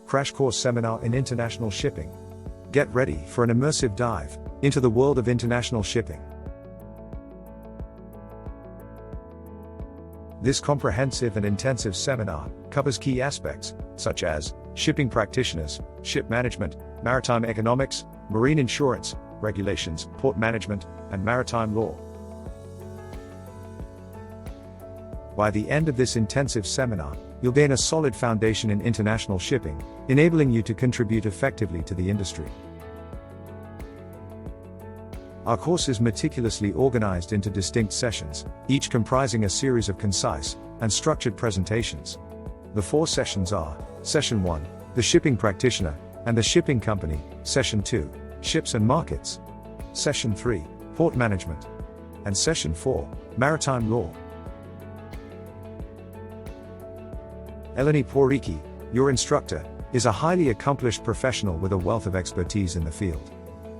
Crash Course Seminar in International Shipping. Get ready for an immersive dive into the world of international shipping. This comprehensive and intensive seminar covers key aspects, such as shipping practitioners, ship management, maritime economics, marine insurance, regulations, port management, and maritime law. By the end of this intensive seminar, you'll gain a solid foundation in international shipping, enabling you to contribute effectively to the industry. Our course is meticulously organized into distinct sessions, each comprising a series of concise and structured presentations. The 4 sessions are: Session 1, the shipping practitioner and the shipping company; Session 2, ships and markets; Session 3, port management; and Session 4, maritime law. Eleni Poriki, your instructor, is a highly accomplished professional with a wealth of expertise in the field.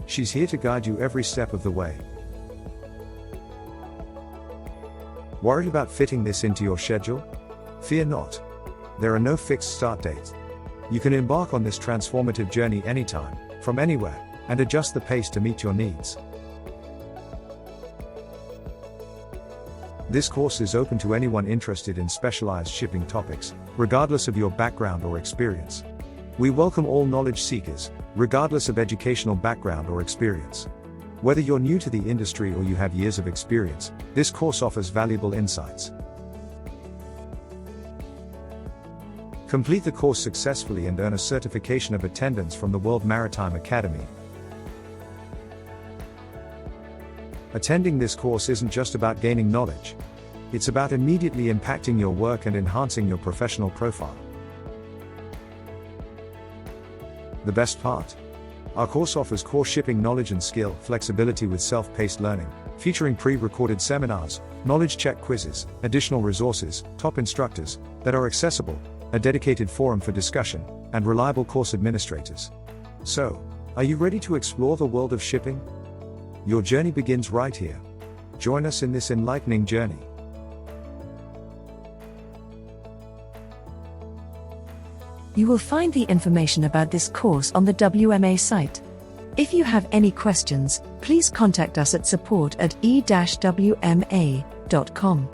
She's here to guide you every step of the way. Worried about fitting this into your schedule? Fear not. There are no fixed start dates. You can embark on this transformative journey anytime, from anywhere, and adjust the pace to meet your needs. This course is open to anyone interested in specialized shipping topics, regardless of your background or experience. We welcome all knowledge seekers, regardless of educational background or experience. Whether you're new to the industry or you have years of experience, this course offers valuable insights. Complete the course successfully and earn a certification of attendance from the World Maritime Academy. Attending this course isn't just about gaining knowledge. It's about immediately impacting your work and enhancing your professional profile. The best part? Our course offers core shipping knowledge and skill flexibility with self-paced learning, featuring pre-recorded seminars, knowledge check quizzes, additional resources, top instructors that are accessible, a dedicated forum for discussion, and reliable course administrators. So, are you ready to explore the world of shipping? Your journey begins right here. Join us in this enlightening journey. You will find the information about this course on the WMA site. If you have any questions, please contact us at support@e-wma.com.